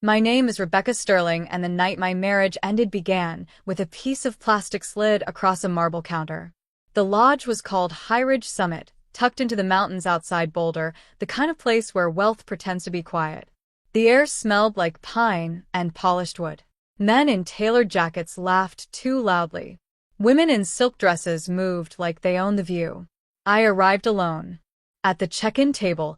My name is Rebecca Sterling, and the night my marriage ended began with a piece of plastic slid across a marble counter. The lodge was called High Ridge Summit, tucked into the mountains outside Boulder, the kind of place where wealth pretends to be quiet. The air smelled like pine and polished wood. Men in tailored jackets laughed too loudly. Women in silk dresses moved like they owned the view. I arrived alone. At the check-in table,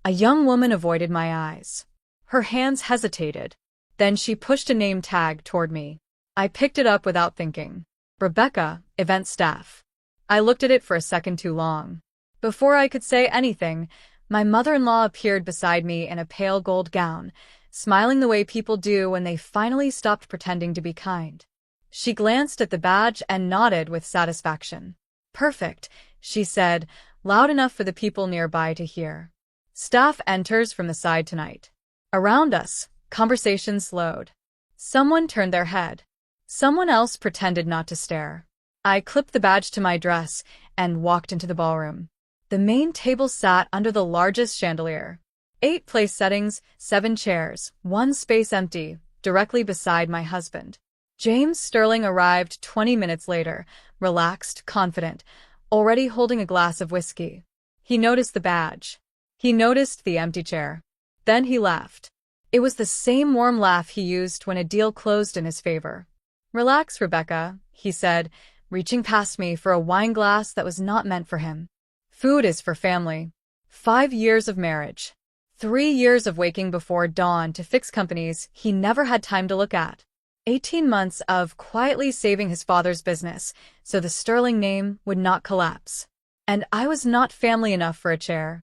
a young woman avoided my eyes. Her hands hesitated. Then she pushed a name tag toward me. I picked it up without thinking. Rebecca, event staff. I looked at it for a second too long. Before I could say anything, my mother-in-law appeared beside me in a pale gold gown, smiling the way people do when they finally stopped pretending to be kind. She glanced at the badge and nodded with satisfaction. "Perfect," she said, loud enough for the people nearby to hear. "Staff enters from the side tonight." Around us, conversation slowed. Someone turned their head. Someone else pretended not to stare. I clipped the badge to my dress and walked into the ballroom. The main table sat under the largest chandelier. 8 place settings, 7 chairs, 1 space empty, directly beside my husband. James Sterling arrived 20 minutes later, relaxed, confident, already holding a glass of whiskey. He noticed the badge. He noticed the empty chair. Then he laughed. It was the same warm laugh he used when a deal closed in his favor. "Relax, Rebecca," he said, reaching past me for a wine glass that was not meant for him. "Food is for family." 5 years of marriage. 3 years of waking before dawn to fix companies he never had time to look at. 18 months of quietly saving his father's business so the Sterling name would not collapse. And I was not family enough for a chair.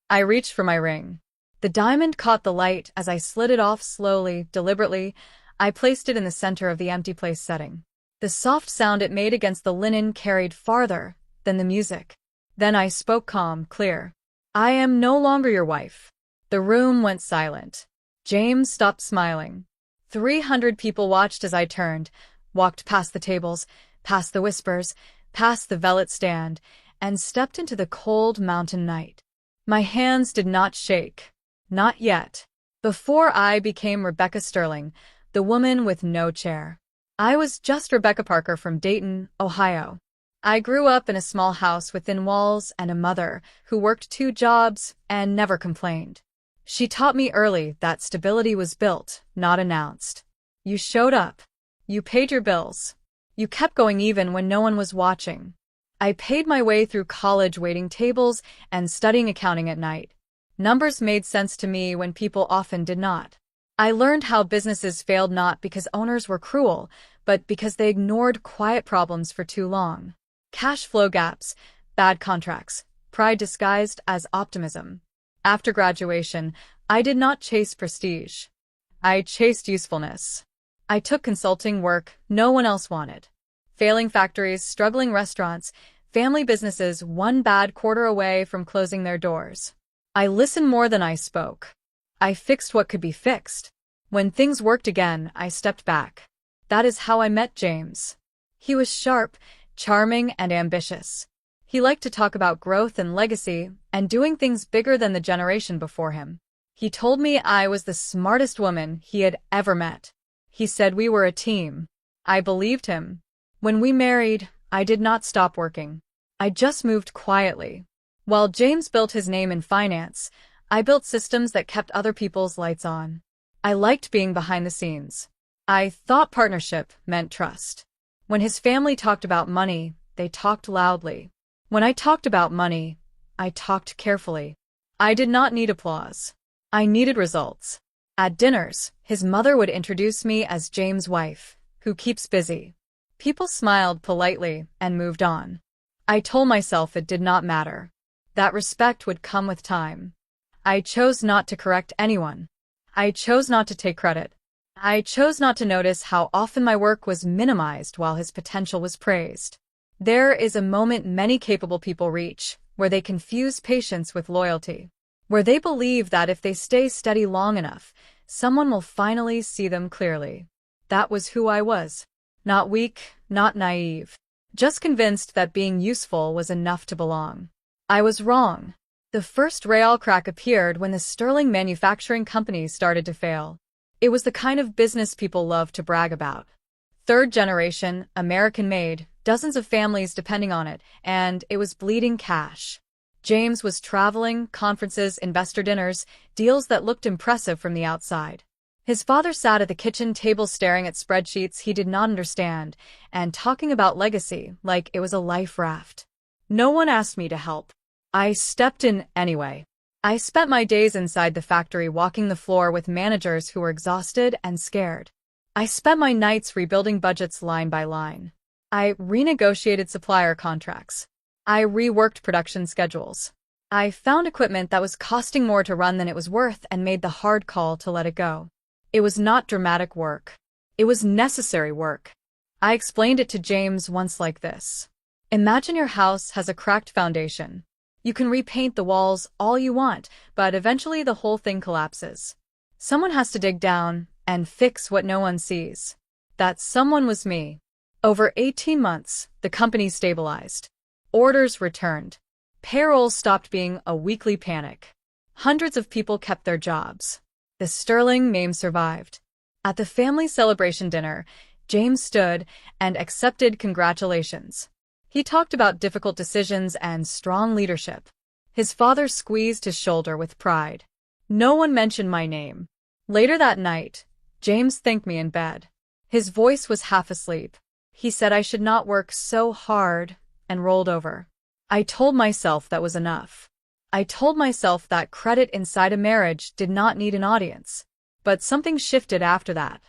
I reached for my ring. The diamond caught the light as I slid it off slowly, deliberately. I placed it in the center of the empty place setting. The soft sound it made against the linen carried farther than the music. Then I spoke calm, clear. "I am no longer your wife." The room went silent. James stopped smiling. 300 people watched as I turned, walked past the tables, past the whispers, past the velvet stand, and stepped into the cold mountain night. My hands did not shake. Not yet. Before I became Rebecca Sterling, the woman with no chair. I was just Rebecca Parker from Dayton, Ohio. I grew up in a small house with thin walls and a mother who worked 2 jobs and never complained. She taught me early that stability was built, not announced. You showed up. You paid your bills. You kept going even when no one was watching. I paid my way through college waiting tables and studying accounting at night. Numbers made sense to me when people often did not. I learned how businesses failed not because owners were cruel, but because they ignored quiet problems for too long. Cash flow gaps, bad contracts, pride disguised as optimism. After graduation, I did not chase prestige. I chased usefulness. I took consulting work no one else wanted. Failing factories, struggling restaurants, family businesses 1 bad quarter away from closing their doors. I listened more than I spoke. I fixed what could be fixed. When things worked again, I stepped back. That is how I met James. He was sharp, charming, and ambitious. He liked to talk about growth and legacy and doing things bigger than the generation before him. He told me I was the smartest woman he had ever met. He said we were a team. I believed him. When we married, I did not stop working. I just moved quietly. While James built his name in finance, I built systems that kept other people's lights on. I liked being behind the scenes. I thought partnership meant trust. When his family talked about money, they talked loudly. When I talked about money, I talked carefully. I did not need applause. I needed results. At dinners, his mother would introduce me as James' wife, who keeps busy. People smiled politely and moved on. I told myself it did not matter. That respect would come with time. I chose not to correct anyone. I chose not to take credit. I chose not to notice how often my work was minimized while his potential was praised. There is a moment many capable people reach, where they confuse patience with loyalty. Where they believe that if they stay steady long enough, someone will finally see them clearly. That was who I was. Not weak, not naive. Just convinced that being useful was enough to belong. I was wrong. The first rail crack appeared when the Sterling manufacturing company started to fail. It was the kind of business people love to brag about. Third generation, American-made, dozens of families depending on it, and it was bleeding cash. James was traveling, conferences, investor dinners, deals that looked impressive from the outside. His father sat at the kitchen table staring at spreadsheets he did not understand and talking about legacy like it was a life raft. No one asked me to help. I stepped in anyway. I spent my days inside the factory walking the floor with managers who were exhausted and scared. I spent my nights rebuilding budgets line by line. I renegotiated supplier contracts. I reworked production schedules. I found equipment that was costing more to run than it was worth and made the hard call to let it go. It was not dramatic work. It was necessary work. I explained it to James once like this. Imagine your house has a cracked foundation. You can repaint the walls all you want, but eventually the whole thing collapses. Someone has to dig down and fix what no one sees. That someone was me. Over 18 months, the company stabilized. Orders returned. Payroll stopped being a weekly panic. Hundreds of people kept their jobs. The sterling name survived. At the family celebration dinner, James stood and accepted congratulations. He talked about difficult decisions and strong leadership. His father squeezed his shoulder with pride. No one mentioned my name. Later that night, James thanked me in bed. His voice was half asleep. He said I should not work so hard and rolled over. I told myself that was enough. I told myself that credit inside a marriage did not need an audience. But something shifted after that.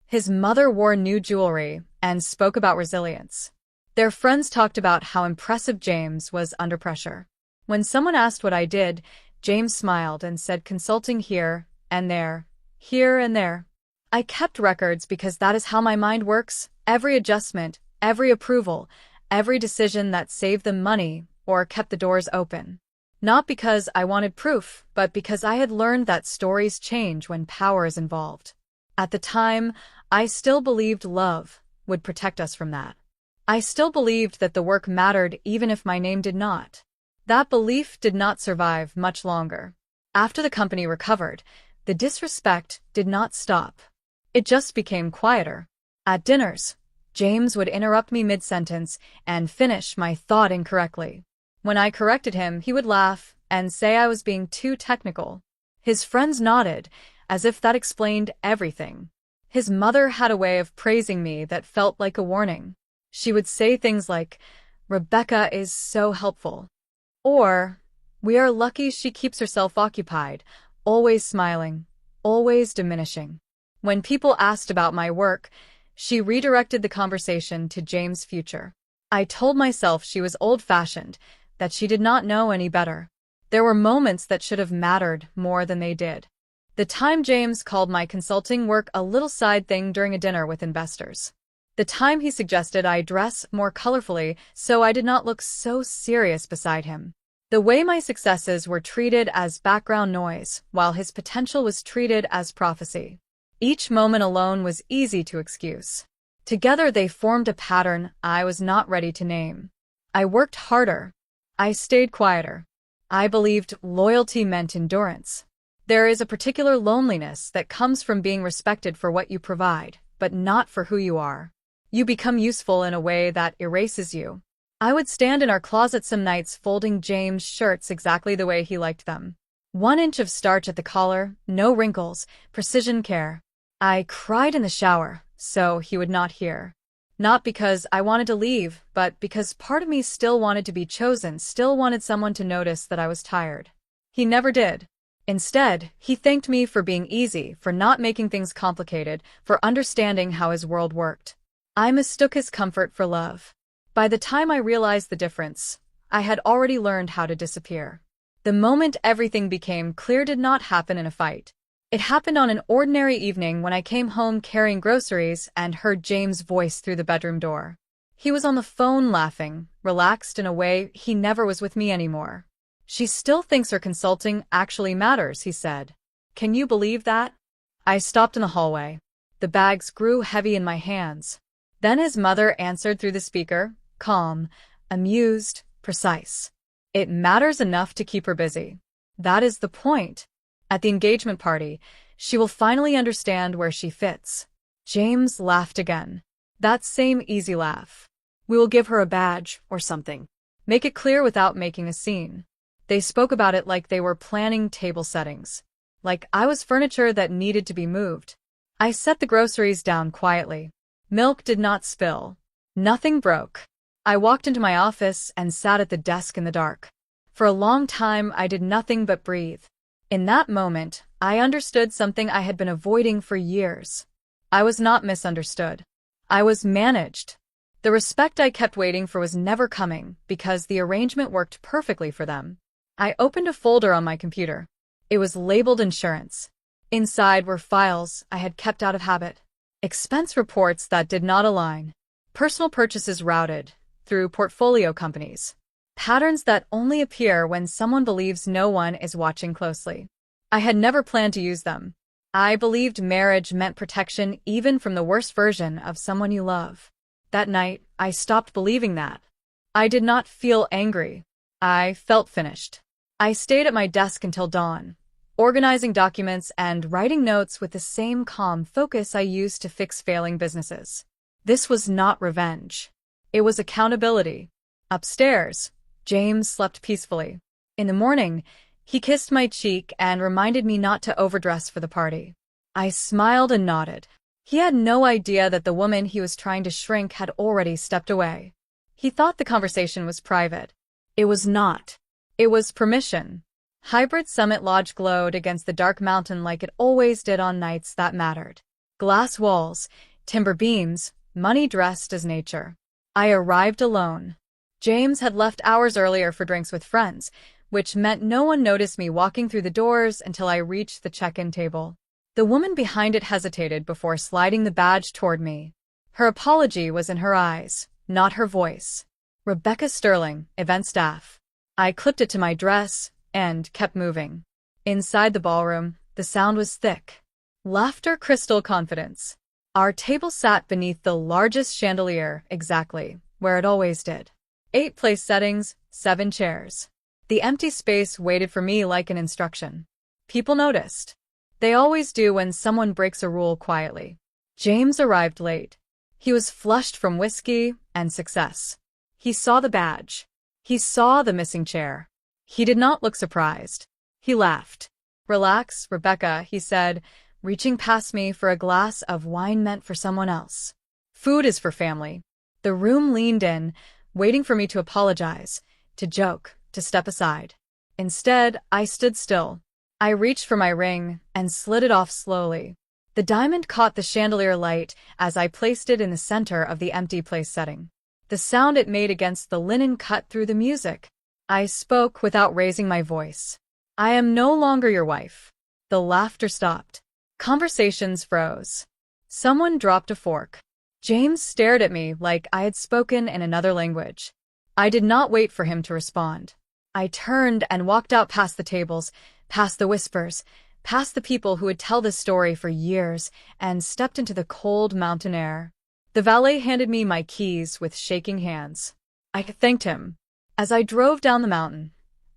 His mother wore new jewelry and spoke about resilience. Their friends talked about how impressive James was under pressure. When someone asked what I did, James smiled and said consulting here and there, here and there. I kept records because that is how my mind works. Every adjustment, every approval, every decision that saved them money or kept the doors open. Not because I wanted proof, but because I had learned that stories change when power is involved. At the time, I still believed love would protect us from that. I still believed that the work mattered even if my name did not. That belief did not survive much longer. After the company recovered, the disrespect did not stop. It just became quieter. At dinners, James would interrupt me mid-sentence and finish my thought incorrectly. When I corrected him, he would laugh and say I was being too technical. His friends nodded, as if that explained everything. His mother had a way of praising me that felt like a warning. She would say things like, "Rebecca is so helpful." Or, "We are lucky she keeps herself occupied, always smiling, always diminishing." When people asked about my work, she redirected the conversation to James' future. I told myself she was old-fashioned, that she did not know any better. There were moments that should have mattered more than they did. The time James called my consulting work a little side thing during a dinner with investors. The time he suggested I dress more colorfully so I did not look so serious beside him. The way my successes were treated as background noise, while his potential was treated as prophecy. Each moment alone was easy to excuse. Together they formed a pattern I was not ready to name. I worked harder. I stayed quieter. I believed loyalty meant endurance. There is a particular loneliness that comes from being respected for what you provide, but not for who you are. You become useful in a way that erases you. I would stand in our closet some nights folding James' shirts exactly the way he liked them. 1 inch of starch at the collar, no wrinkles, precision care. I cried in the shower, so he would not hear. Not because I wanted to leave, but because part of me still wanted to be chosen, still wanted someone to notice that I was tired. He never did. Instead, he thanked me for being easy, for not making things complicated, for understanding how his world worked. I mistook his comfort for love. By the time I realized the difference, I had already learned how to disappear. The moment everything became clear did not happen in a fight. It happened on an ordinary evening when I came home carrying groceries and heard James' voice through the bedroom door. He was on the phone laughing, relaxed in a way he never was with me anymore. "She still thinks her consulting actually matters," he said. "Can you believe that?" I stopped in the hallway. The bags grew heavy in my hands. Then his mother answered through the speaker, calm, amused, precise. "It matters enough to keep her busy. That is the point." At the engagement party, She will finally understand where she fits. James laughed again. That same easy laugh. We will give her a badge or something. Make it clear without making a scene. They spoke about it like they were planning table settings. Like I was furniture that needed to be moved. I set the groceries down quietly. Milk did not spill. Nothing broke. I walked into my office and sat at the desk in the dark. For a long time, I did nothing but breathe. In that moment, I understood something I had been avoiding for years. I was not misunderstood. I was managed. The respect I kept waiting for was never coming because the arrangement worked perfectly for them. I opened a folder on my computer. It was labeled insurance. Inside were files I had kept out of habit. Expense reports that did not align. Personal purchases routed through portfolio companies. Patterns that only appear when someone believes no one is watching closely. I had never planned to use them. I believed marriage meant protection even from the worst version of someone you love. That night, I stopped believing that. I did not feel angry. I felt finished. I stayed at my desk until dawn, organizing documents and writing notes with the same calm focus I used to fix failing businesses. This was not revenge. It was accountability. Upstairs, James slept peacefully. In the morning, he kissed my cheek and reminded me not to overdress for the party. I smiled and nodded. He had no idea that the woman he was trying to shrink had already stepped away. He thought the conversation was private. It was not. It was permission. Hybrid Summit Lodge glowed against the dark mountain like it always did on nights that mattered. Glass walls, timber beams, money dressed as nature. I arrived alone. James had left hours earlier for drinks with friends, which meant no one noticed me walking through the doors until I reached the check-in table. The woman behind it hesitated before sliding the badge toward me. Her apology was in her eyes, not her voice. Rebecca Sterling, event staff. I clipped it to my dress and kept moving. Inside the ballroom, the sound was thick. Laughter, crystal confidence. Our table sat beneath the largest chandelier, exactly where it always did. 8 place settings, 7 chairs. The empty space waited for me like an instruction. People noticed. They always do when someone breaks a rule quietly. James arrived late. He was flushed from whiskey and success. He saw the badge. He saw the missing chair. He did not look surprised. He laughed. "Relax, Rebecca," he said, reaching past me for a glass of wine meant for someone else. "Food is for family." The room leaned in, waiting for me to apologize, to joke, to step aside. Instead, I stood still. I reached for my ring and slid it off slowly. The diamond caught the chandelier light as I placed it in the center of the empty place setting. The sound it made against the linen cut through the music. I spoke without raising my voice. "I am no longer your wife." The laughter stopped. Conversations froze. Someone dropped a fork. James stared at me like I had spoken in another language. I did not wait for him to respond. I turned and walked out past the tables, past the whispers, past the people who would tell this story for years, and stepped into the cold mountain air. The valet handed me my keys with shaking hands. I thanked him. As I drove down the mountain,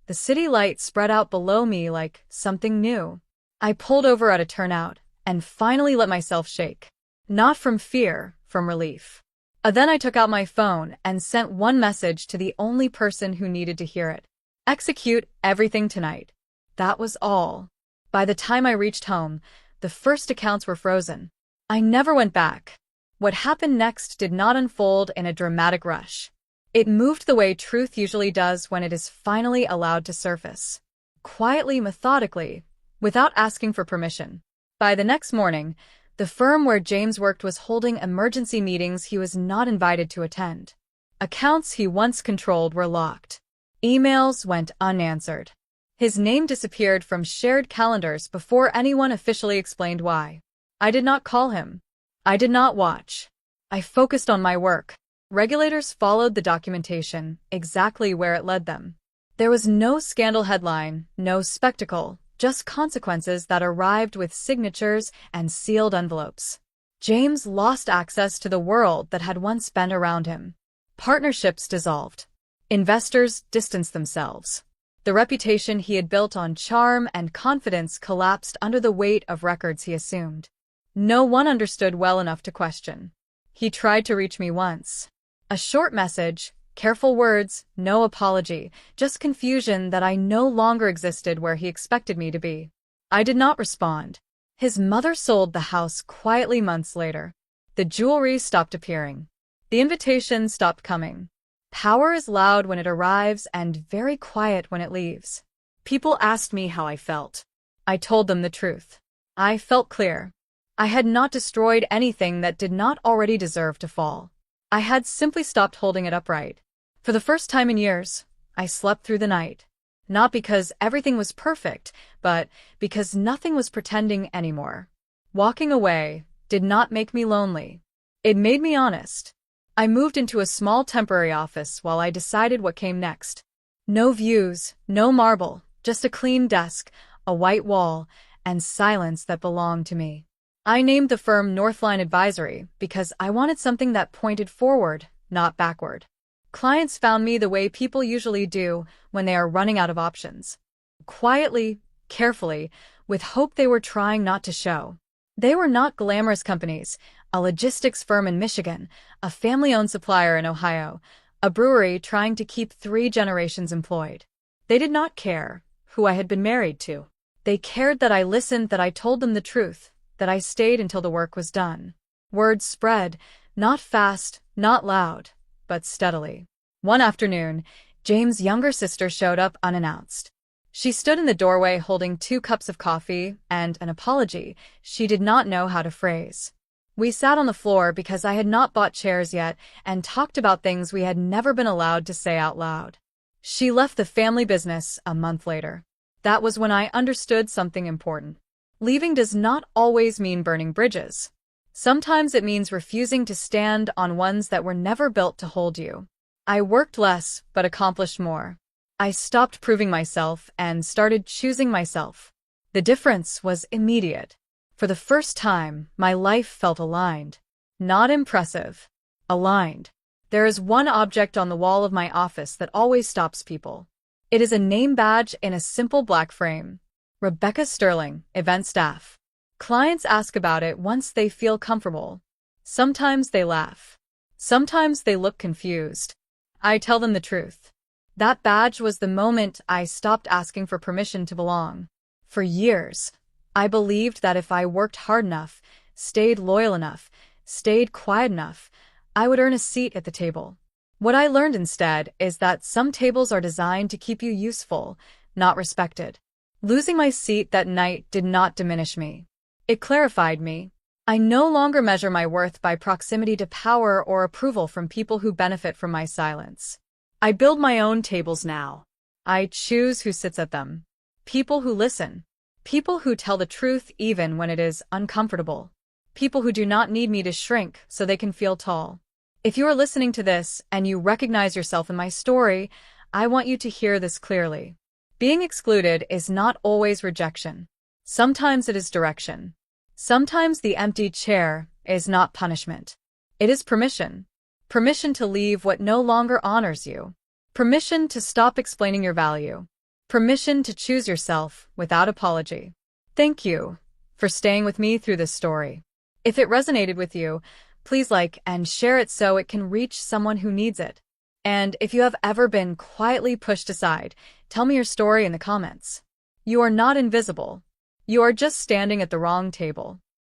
the city light spread out below me like something new. I pulled over at a turnout and finally let myself shake. Not from fear, from relief. Then I took out my phone and sent one message to the only person who needed to hear it. "Execute everything tonight." That was all. By the time I reached home, the first accounts were frozen. I never went back. What happened next did not unfold in a dramatic rush. It moved the way truth usually does when it is finally allowed to surface. Quietly, methodically, without asking for permission. By the next morning, the firm where James worked was holding emergency meetings he was not invited to attend. Accounts he once controlled were locked. Emails went unanswered. His name disappeared from shared calendars before anyone officially explained why. I did not call him. I did not watch. I focused on my work. Regulators followed the documentation, exactly where it led them. There was no scandal headline, no spectacle, just consequences that arrived with signatures and sealed envelopes. James lost access to the world that had once been around him. Partnerships dissolved. Investors distanced themselves. The reputation he had built on charm and confidence collapsed under the weight of records he assumed. No one understood well enough to question. He tried to reach me once. A short message, careful words, no apology, just confusion that I no longer existed where he expected me to be. I did not respond. His mother sold the house quietly months later. The jewelry stopped appearing. The invitations stopped coming. Power is loud when it arrives and very quiet when it leaves. People asked me how I felt. I told them the truth. I felt clear. I had not destroyed anything that did not already deserve to fall. I had simply stopped holding it upright. For the first time in years, I slept through the night. Not because everything was perfect, but because nothing was pretending anymore. Walking away did not make me lonely. It made me honest. I moved into a small temporary office while I decided what came next. No views, no marble, just a clean desk, a white wall, and silence that belonged to me. I named the firm Northline Advisory because I wanted something that pointed forward, not backward. Clients found me the way people usually do when they are running out of options. Quietly, carefully, with hope they were trying not to show. They were not glamorous companies, a logistics firm in Michigan, a family-owned supplier in Ohio, a brewery trying to keep 3 generations employed. They did not care who I had been married to. They cared that I listened, that I told them the truth, that I stayed until the work was done. Word spread, not fast, not loud, but steadily. One afternoon, James' younger sister showed up unannounced. She stood in the doorway holding 2 cups of coffee and an apology she did not know how to phrase. We sat on the floor because I had not bought chairs yet and talked about things we had never been allowed to say out loud. She left the family business a month later. That was when I understood something important. Leaving does not always mean burning bridges. Sometimes it means refusing to stand on ones that were never built to hold you. I worked less, but accomplished more. I stopped proving myself and started choosing myself. The difference was immediate. For the first time, my life felt aligned. Not impressive. Aligned. There is one object on the wall of my office that always stops people. It is a name badge in a simple black frame. Rebecca Sterling, event staff. Clients ask about it once they feel comfortable. Sometimes they laugh. Sometimes they look confused. I tell them the truth. That badge was the moment I stopped asking for permission to belong. For years, I believed that if I worked hard enough, stayed loyal enough, stayed quiet enough, I would earn a seat at the table. What I learned instead is that some tables are designed to keep you useful, not respected. Losing my seat that night did not diminish me. It clarified me. I no longer measure my worth by proximity to power or approval from people who benefit from my silence. I build my own tables now. I choose who sits at them. People who listen. People who tell the truth even when it is uncomfortable. People who do not need me to shrink so they can feel tall. If you are listening to this and you recognize yourself in my story, I want you to hear this clearly. Being excluded is not always rejection. Sometimes it is direction. Sometimes the empty chair is not punishment. It is permission. Permission to leave what no longer honors you. Permission to stop explaining your value. Permission to choose yourself without apology. Thank you for staying with me through this story. If it resonated with you, please like and share it so it can reach someone who needs it. And if you have ever been quietly pushed aside, tell me your story in the comments. You are not invisible. You are just standing at the wrong table.